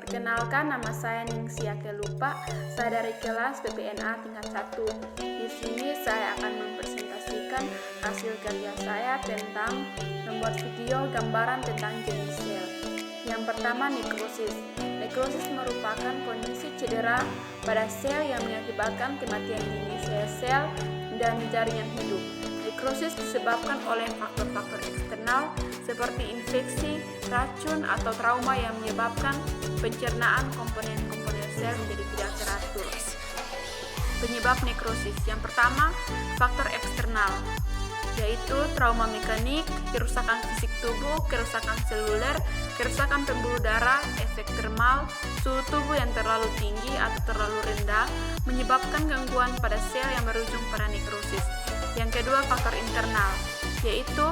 Perkenalkan, nama saya Ningsia Kelupa. Saya dari kelas PPNA tingkat 1. Di sini saya akan mempresentasikan hasil kerja saya tentang membuat video gambaran tentang jenis sel. Yang pertama, nekrosis. Nekrosis merupakan kondisi cedera pada sel yang mengakibatkan kematian dini sel-sel dan jaringan hidup. Nekrosis disebabkan oleh faktor-faktor eksternal seperti infeksi, racun, atau trauma yang menyebabkan pencernaan komponen-komponen sel menjadi tidak teratur. Penyebab nekrosis yang pertama, faktor eksternal, yaitu trauma mekanik, kerusakan fisik tubuh, kerusakan seluler, kerusakan pembuluh darah, efek termal, suhu tubuh yang terlalu tinggi atau terlalu rendah menyebabkan gangguan pada sel yang berujung pada nekrosis. Yang kedua, faktor internal, yaitu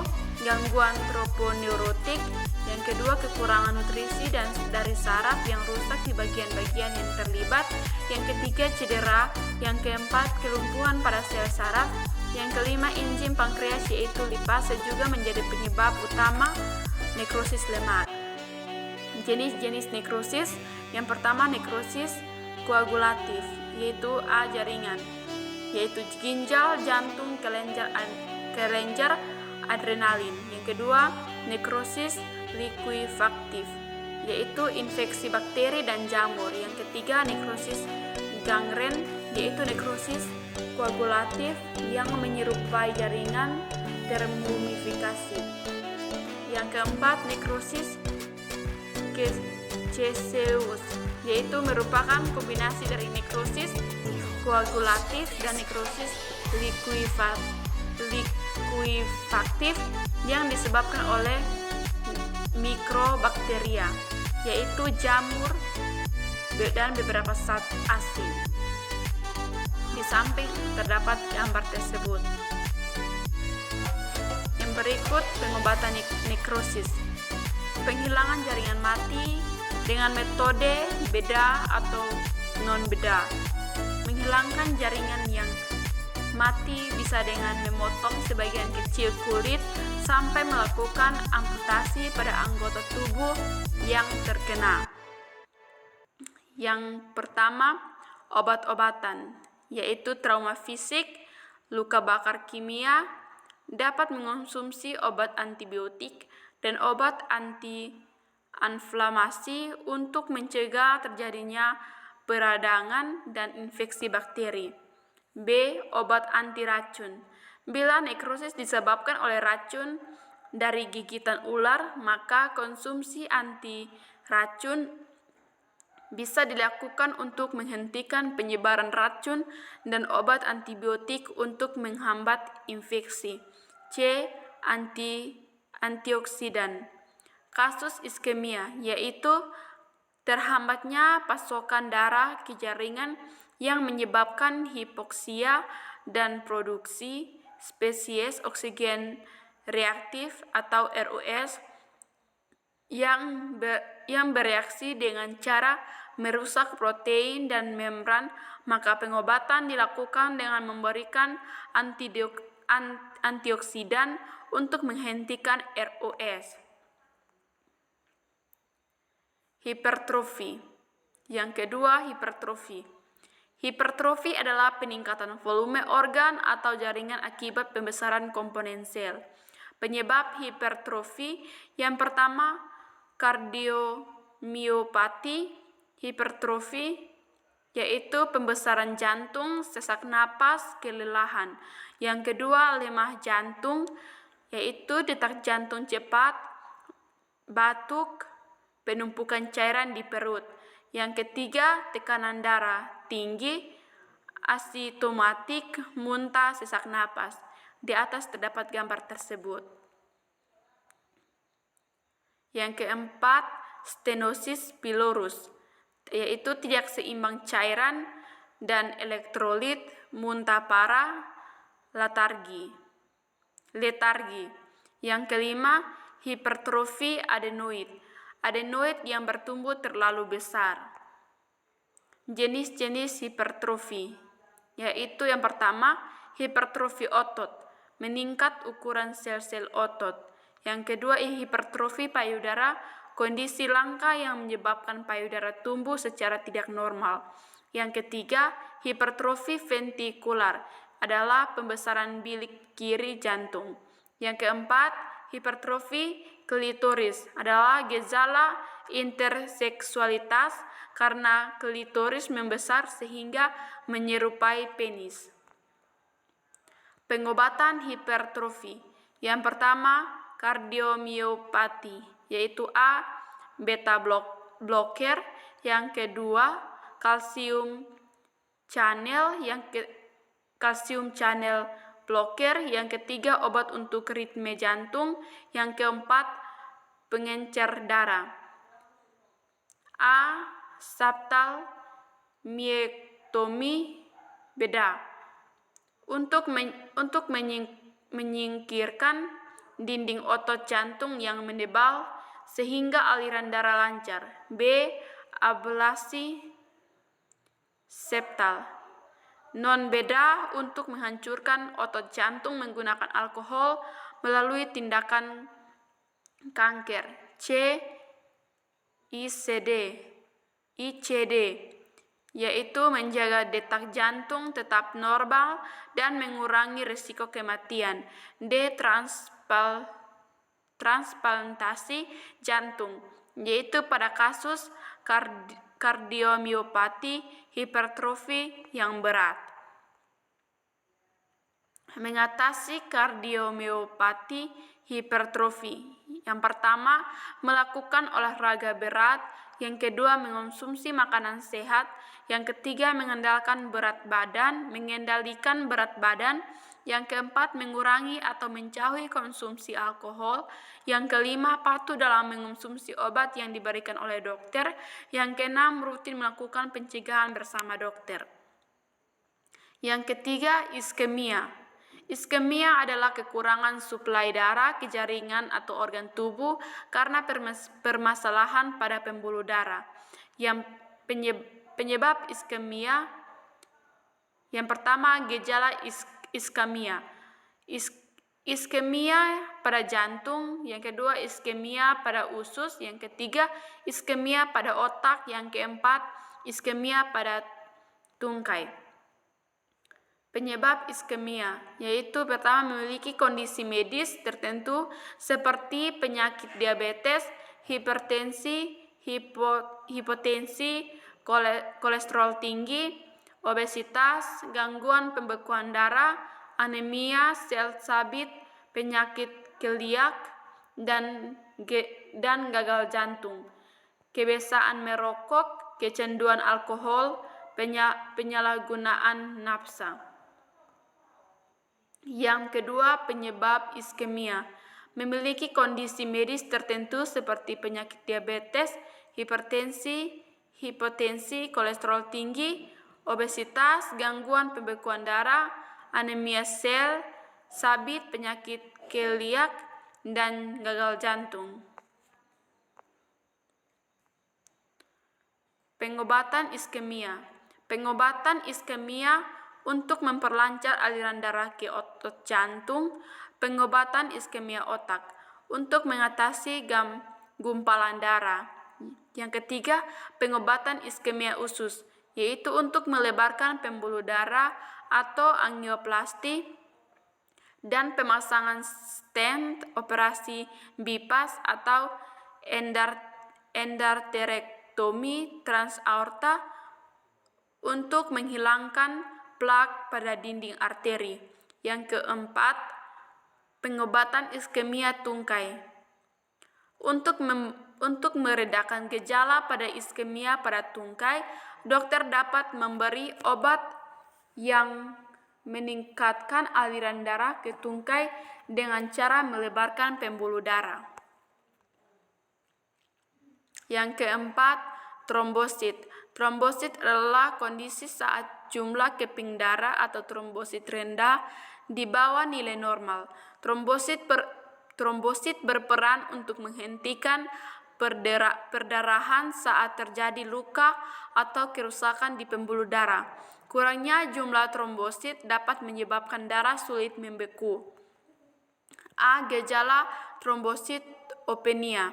gangguan troponeurotik. Yang kedua, kekurangan nutrisi dan dari saraf yang rusak di bagian-bagian yang terlibat. Yang ketiga, cedera. Yang keempat, kelumpuhan pada sel saraf. Yang kelima, enzim pankreas yaitu lipase juga menjadi penyebab utama nekrosis lemak. Jenis-jenis nekrosis, yang pertama nekrosis koagulatif, yaitu A. jaringan, yaitu ginjal, jantung, kelenjar, adrenalin. Yang kedua, nekrosis likuifaktif, yaitu infeksi bakteri dan jamur. Yang ketiga, nekrosis gangren, yaitu nekrosis koagulatif yang menyerupai jaringan termumifikasi. Yang keempat, nekrosis caseus, yaitu merupakan kombinasi dari nekrosis koagulatif dan nekrosis likuifaktif yang disebabkan oleh mikrobakteria, yaitu jamur dan beberapa zat asing. Di samping terdapat gambar tersebut. Yang berikut, pengobatan nekrosis. Penghilangan jaringan mati dengan metode bedah atau non-bedah. Menghilangkan jaringan yang mati bisa dengan memotong sebagian kecil kulit sampai melakukan amputasi pada anggota tubuh yang terkena. Yang pertama, obat-obatan, yaitu trauma fisik, luka bakar kimia, dapat mengonsumsi obat antibiotik dan obat anti-inflamasi untuk mencegah terjadinya peradangan dan infeksi bakteri. B. Obat anti racun. Bila nekrosis disebabkan oleh racun dari gigitan ular, maka konsumsi anti racun bisa dilakukan untuk menghentikan penyebaran racun dan obat antibiotik untuk menghambat infeksi. C. Antioksidan. Kasus iskemia, yaitu terhambatnya pasokan darah ke jaringan yang menyebabkan hipoksia dan produksi spesies oksigen reaktif atau ROS yang bereaksi dengan cara merusak protein dan membran, maka pengobatan dilakukan dengan memberikan antioksidan untuk menghentikan ROS. Hipertrofi. Yang kedua, hipertrofi. Hipertrofi adalah peningkatan volume organ atau jaringan akibat pembesaran komponen sel. Penyebab hipertrofi yang pertama, kardiomiopati. Hipertrofi yaitu pembesaran jantung, sesak napas, kelelahan. Yang kedua, lemah jantung, yaitu detak jantung cepat, batuk, penumpukan cairan di perut. Yang ketiga, tekanan darah tinggi, asimptomatik, muntah, sesak napas. Di atas terdapat gambar tersebut. Yang keempat, stenosis pylorus, yaitu tidak seimbang cairan dan elektrolit, muntah parah, letargi. Yang kelima, hipertrofi adenoid. Adenoid yang bertumbuh terlalu besar. Jenis-jenis hipertrofi, yaitu yang pertama, hipertrofi otot, meningkat ukuran sel-sel otot. Yang kedua, hipertrofi payudara, kondisi langka yang menyebabkan payudara tumbuh secara tidak normal. Yang ketiga, hipertrofi ventikular adalah pembesaran bilik kiri jantung. Yang keempat, hipertrofi klitoris adalah gejala interseksualitas karena klitoris membesar sehingga menyerupai penis. Pengobatan hipertrofi. Yang pertama, kardiomiopati, yaitu A. beta blocker, yang kedua kalsium channel, kalsium channel blocker, yang ketiga obat untuk ritme jantung, yang keempat pengencer darah. A. Septal myectomy beda untuk menyingkirkan dinding otot jantung yang menebal sehingga aliran darah lancar. B. Ablasi septal non beda untuk menghancurkan otot jantung menggunakan alkohol melalui tindakan kanker. C. ICD, yaitu menjaga detak jantung tetap normal dan mengurangi risiko kematian. D. Transplantasi jantung, yaitu pada kasus kardiomiopati hipertrofi yang berat. Mengatasi kardiomiopati hipertrofi. Yang pertama, melakukan olahraga berat. Yang kedua, mengonsumsi makanan sehat. Yang ketiga, mengendalikan berat badan. Yang keempat, mengurangi atau menjauhi konsumsi alkohol. Yang kelima, patuh dalam mengonsumsi obat yang diberikan oleh dokter. Yang keenam, rutin melakukan pencegahan bersama dokter. Yang ketiga, iskemia. Iskemia adalah kekurangan suplai darah ke jaringan atau organ tubuh karena permasalahan pada pembuluh darah. Yang penyebab iskemia, yang pertama gejala iskemia. Iskemia pada jantung, yang kedua iskemia pada usus, yang ketiga iskemia pada otak, yang keempat iskemia pada tungkai. Penyebab iskemia, yaitu pertama memiliki kondisi medis tertentu seperti penyakit diabetes, hipertensi, hipotensi, kolesterol tinggi, obesitas, gangguan pembekuan darah, anemia, sel sabit, penyakit keliak, dan gagal jantung, kebiasaan merokok, kecanduan alkohol, penyalahgunaan nafsa. Yang kedua, penyebab iskemia memiliki kondisi medis tertentu seperti penyakit diabetes, hipertensi, hipotensi, kolesterol tinggi, obesitas, gangguan pembekuan darah, anemia sel sabit, penyakit keliak, dan gagal jantung. Pengobatan iskemia. Pengobatan iskemia untuk memperlancar aliran darah ke otot jantung. Pengobatan iskemia otak untuk mengatasi gumpalan darah. Yang ketiga, pengobatan iskemia usus, yaitu untuk melebarkan pembuluh darah atau angioplasti dan pemasangan stent, operasi bypass atau endarterektomi transaorta untuk menghilangkan plak pada dinding arteri. Yang keempat, pengobatan iskemia tungkai. Untuk meredakan gejala pada iskemia pada tungkai, dokter dapat memberi obat yang meningkatkan aliran darah ke tungkai dengan cara melebarkan pembuluh darah. Yang keempat, trombosit. Trombosit adalah kondisi saat jumlah keping darah atau trombosit rendah di bawah nilai normal. Trombosit berperan untuk menghentikan perdarahan saat terjadi luka atau kerusakan di pembuluh darah. Kurangnya jumlah trombosit dapat menyebabkan darah sulit membeku. A. Gejala trombositopenia,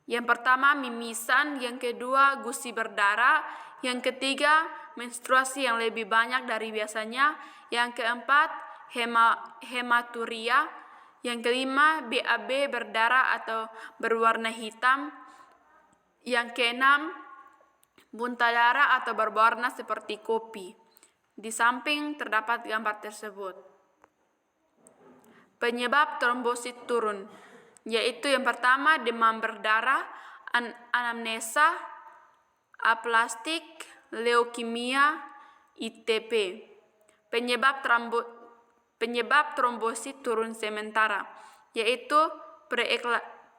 Yang pertama mimisan, yang kedua gusi berdarah, yang ketiga menstruasi yang lebih banyak dari biasanya, yang keempat hematuria, yang kelima BAB berdarah atau berwarna hitam, yang keenam muntah darah atau berwarna seperti kopi. Di samping terdapat gambar tersebut. Penyebab trombosit turun, yaitu yang pertama demam berdarah, anamnesa, aplastik, leukemia, ITP. Penyebab trombosit turun sementara, yaitu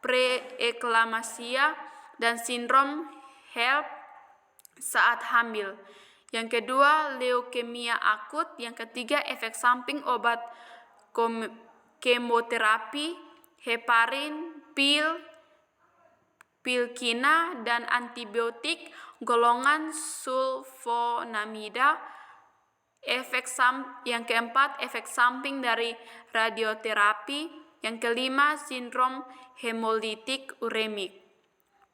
preeklamasia dan sindrom HELLP saat hamil. Yang kedua, leukemia akut. Yang ketiga, efek samping obat kemoterapi, heparin, pil kina, dan antibiotik golongan sulfonamida. Yang keempat, efek samping dari radioterapi. Yang kelima, sindrom hemolitik uremik.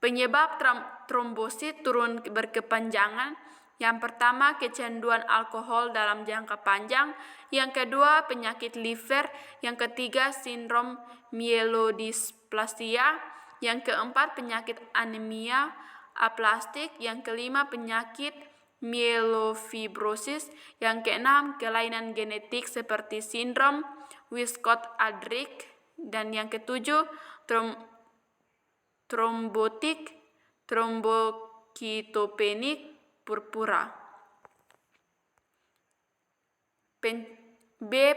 Penyebab trombosit turun berkepanjangan. Yang pertama, kecanduan alkohol dalam jangka panjang. Yang kedua, penyakit liver. Yang ketiga, sindrom mielodysplasia. Yang keempat, penyakit anemia aplastik. Yang kelima, penyakit myelofibrosis. Yang keenam, kelainan genetik seperti sindrom Wiskott-Aldrich. Dan yang ketujuh, trombokitopenik purpura.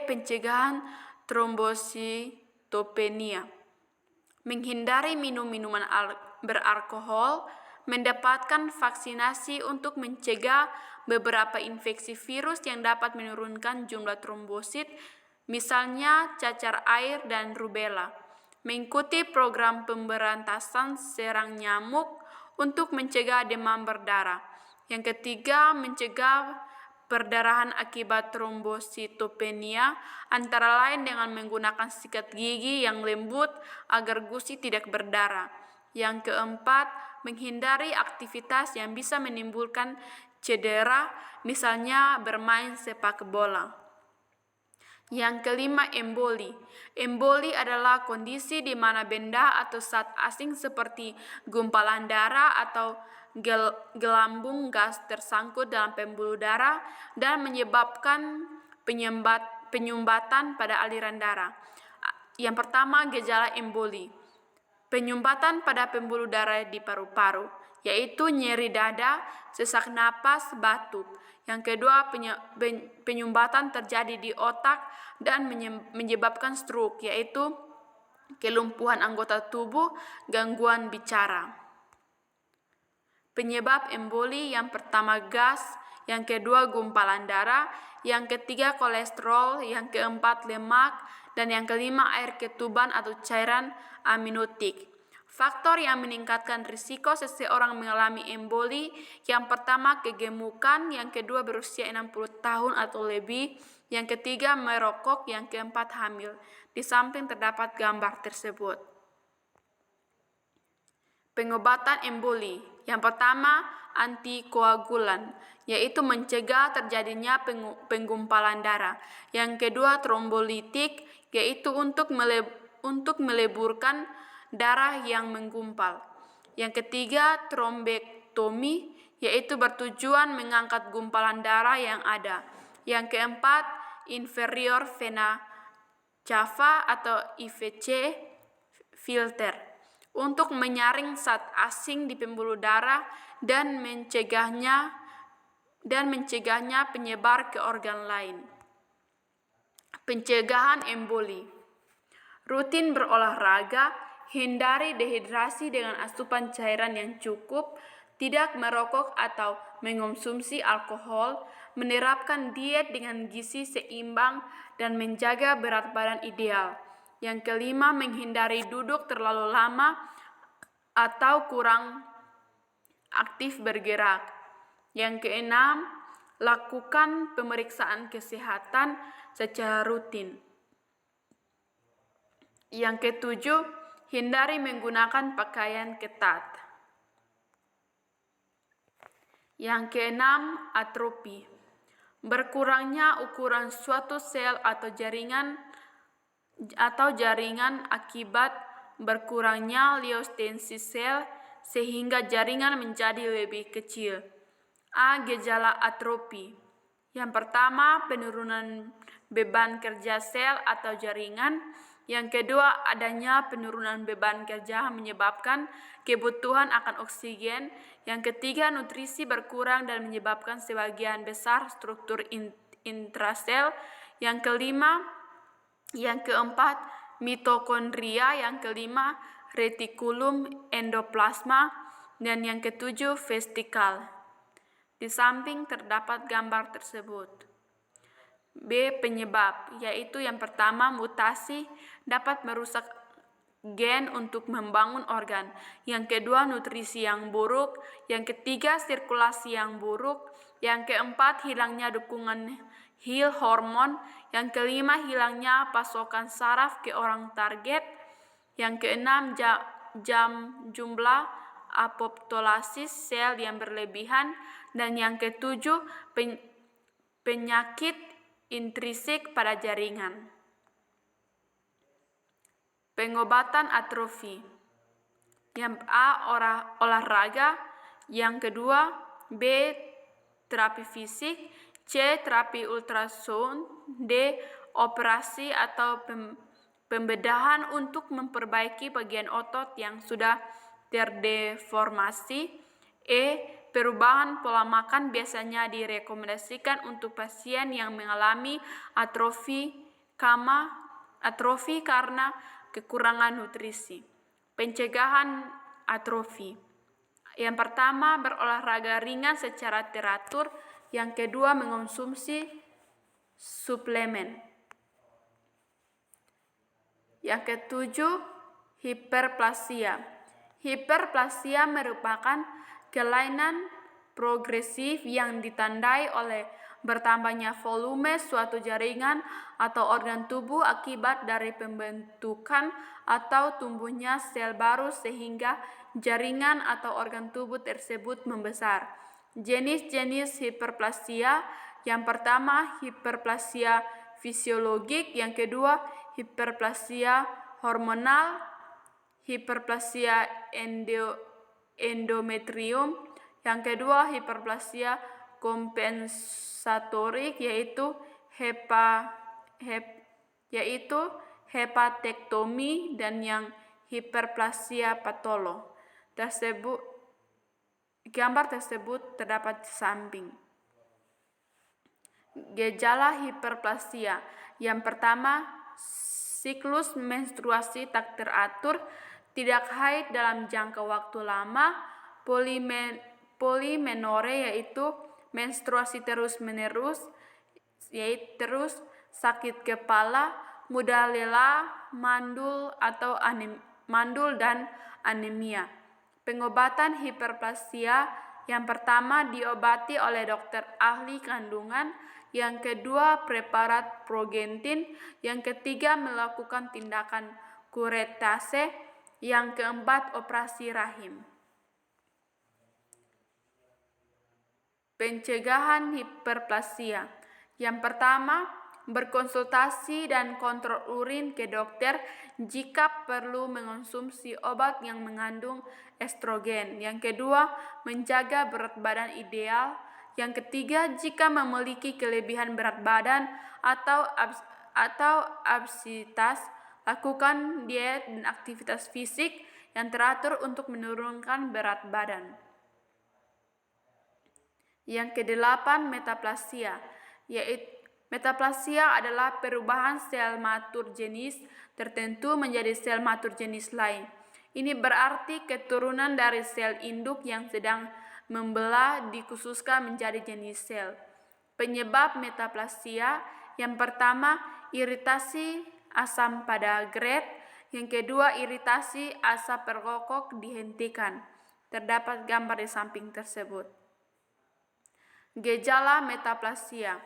Pencegahan trombositopenia. Menghindari minum minuman beralkohol, mendapatkan vaksinasi untuk mencegah beberapa infeksi virus yang dapat menurunkan jumlah trombosit, misalnya cacar air dan rubella. Mengikuti program pemberantasan serang nyamuk untuk mencegah demam berdarah. Yang ketiga, mencegah perdarahan akibat trombositopenia, antara lain dengan menggunakan sikat gigi yang lembut agar gusi tidak berdarah. Yang keempat, menghindari aktivitas yang bisa menimbulkan cedera, misalnya bermain sepak bola. Yang kelima, emboli. Emboli adalah kondisi di mana benda atau zat asing seperti gumpalan darah atau gelambung gas tersangkut dalam pembuluh darah dan menyebabkan penyumbatan pada aliran darah. Yang pertama, gejala emboli. Penyumbatan pada pembuluh darah di paru-paru, yaitu nyeri dada, sesak napas, batuk. Yang kedua, penyumbatan terjadi di otak dan menyebabkan stroke, yaitu kelumpuhan anggota tubuh, gangguan bicara. Penyebab emboli yang pertama gas, yang kedua gumpalan darah, yang ketiga kolesterol, yang keempat lemak, dan yang kelima air ketuban atau cairan amniotik. Faktor yang meningkatkan risiko seseorang mengalami emboli, yang pertama kegemukan, yang kedua berusia 60 tahun atau lebih, yang ketiga merokok, yang keempat hamil. Di samping terdapat gambar tersebut. Pengobatan emboli. Yang pertama, antikoagulan, yaitu mencegah terjadinya penggumpalan darah. Yang kedua, trombolitik, yaitu untuk meleburkan darah yang menggumpal. Yang ketiga, trombektomi, yaitu bertujuan mengangkat gumpalan darah yang ada. Yang keempat, inferior vena cava atau IVC filter, untuk menyaring zat asing di pembuluh darah dan mencegahnya penyebar ke organ lain. Pencegahan emboli. Rutin berolahraga, hindari dehidrasi dengan asupan cairan yang cukup, tidak merokok atau mengonsumsi alkohol, menerapkan diet dengan gizi seimbang, dan menjaga berat badan ideal. Yang kelima, menghindari duduk terlalu lama atau kurang aktif bergerak. Yang keenam, lakukan pemeriksaan kesehatan secara rutin. Yang ketujuh, Hindari menggunakan pakaian ketat. Yang keenam, atrofi. Berkurangnya ukuran suatu sel atau jaringan akibat berkurangnya leustensi sel sehingga jaringan menjadi lebih kecil. Gejala atrofi. Yang pertama, penurunan beban kerja sel atau jaringan. Yang kedua, adanya penurunan beban kerja menyebabkan kebutuhan akan oksigen. Yang ketiga, nutrisi berkurang dan menyebabkan sebagian besar struktur intrasel. Yang keempat, mitokondria. Yang kelima, retikulum endoplasma. Dan yang ketujuh, vestikal. Di samping terdapat gambar tersebut. B. Penyebab, yaitu yang pertama, mutasi dapat merusak gen untuk membangun organ. Yang kedua, nutrisi yang buruk. Yang ketiga, sirkulasi yang buruk. Yang keempat, hilangnya dukungan hormon. Yang kelima, hilangnya pasokan saraf ke orang target. Yang keenam, jumlah apoptosis sel yang berlebihan. Dan yang ketujuh, penyakit intrinsik pada jaringan. Pengobatan atrofi. Yang A. Olahraga. Yang kedua, B. Terapi fisik. C. Terapi ultrasound. D. Operasi atau pembedahan untuk memperbaiki bagian otot yang sudah terdeformasi. E. Perubahan pola makan biasanya direkomendasikan untuk pasien yang mengalami atrofi karena kekurangan nutrisi. Pencegahan atrofi. Yang pertama, berolahraga ringan secara teratur. Yang kedua, mengonsumsi suplemen. Yang ketujuh, hiperplasia. Hiperplasia merupakan kelainan progresif yang ditandai oleh bertambahnya volume suatu jaringan atau organ tubuh akibat dari pembentukan atau tumbuhnya sel baru sehingga jaringan atau organ tubuh tersebut membesar. Jenis-jenis hiperplasia. Yang pertama, hiperplasia fisiologik. Yang kedua, hiperplasia hormonal. Hiperplasia endometrium. Yang kedua, hiperplasia kompensatorik yaitu hepatektomi, dan yang hiperplasia patolo. Gambar tersebut terdapat di samping. Gejala hiperplasia. Yang pertama, siklus menstruasi tak teratur, tidak haid dalam jangka waktu lama, polimenore yaitu menstruasi terus-menerus, yaitu sakit kepala, mudah lelah, mandul dan anemia. Pengobatan hiperplasia. Yang pertama, diobati oleh dokter ahli kandungan. Yang kedua, preparat progentin. Yang ketiga, melakukan tindakan kuretase. Yang keempat, operasi rahim. Pencegahan hiperplasia. Yang pertama, berkonsultasi dan kontrol urin ke dokter jika perlu mengonsumsi obat yang mengandung estrogen. Yang kedua, menjaga berat badan ideal. Yang ketiga, jika memiliki kelebihan berat badan atau obesitas, lakukan diet dan aktivitas fisik yang teratur untuk menurunkan berat badan. Yang kedelapan, metaplasia. Metaplasia adalah perubahan sel matur jenis tertentu menjadi sel matur jenis lain. Ini berarti keturunan dari sel induk yang sedang membelah dikhususkan menjadi jenis sel. Penyebab metaplasia. Yang pertama, iritasi asam pada GERD. Yang kedua, iritasi asap perokok dihentikan. Terdapat gambar di samping tersebut. Gejala metaplasia.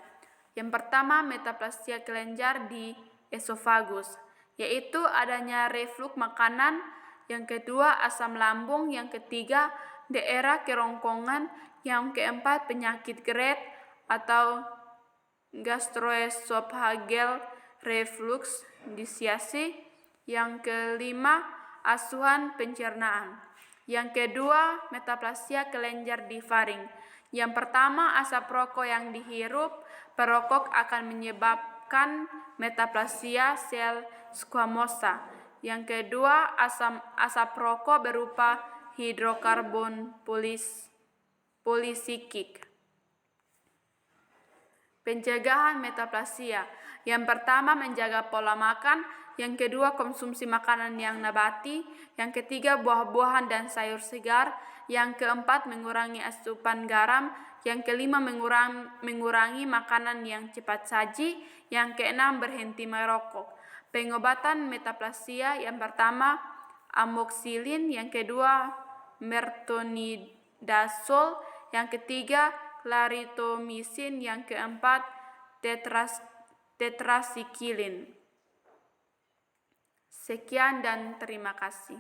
Yang pertama, metaplasia kelenjar di esofagus. yaitu adanya reflux makanan, yang kedua asam lambung, yang ketiga daerah kerongkongan, yang keempat penyakit GERD atau gastroesophageal reflux disease, yang kelima asuhan pencernaan, yang kedua metaplasia kelenjar di faring. Yang pertama, asap rokok yang dihirup perokok akan menyebabkan metaplasia sel squamosa. Yang kedua, asap rokok berupa hidrokarbon polisiklik. Pencegahan metaplasia. Yang pertama, menjaga pola makan. Yang kedua, konsumsi makanan yang nabati. Yang ketiga, buah-buahan dan sayur segar. Yang keempat, mengurangi asupan garam. Yang kelima, mengurangi makanan yang cepat saji. Yang keenam, berhenti merokok. Pengobatan metaplasia, yang pertama, amoxicillin. Yang kedua, metronidazole. Yang ketiga, clarithromycin, yang keempat tetracycline. Sekian dan terima kasih.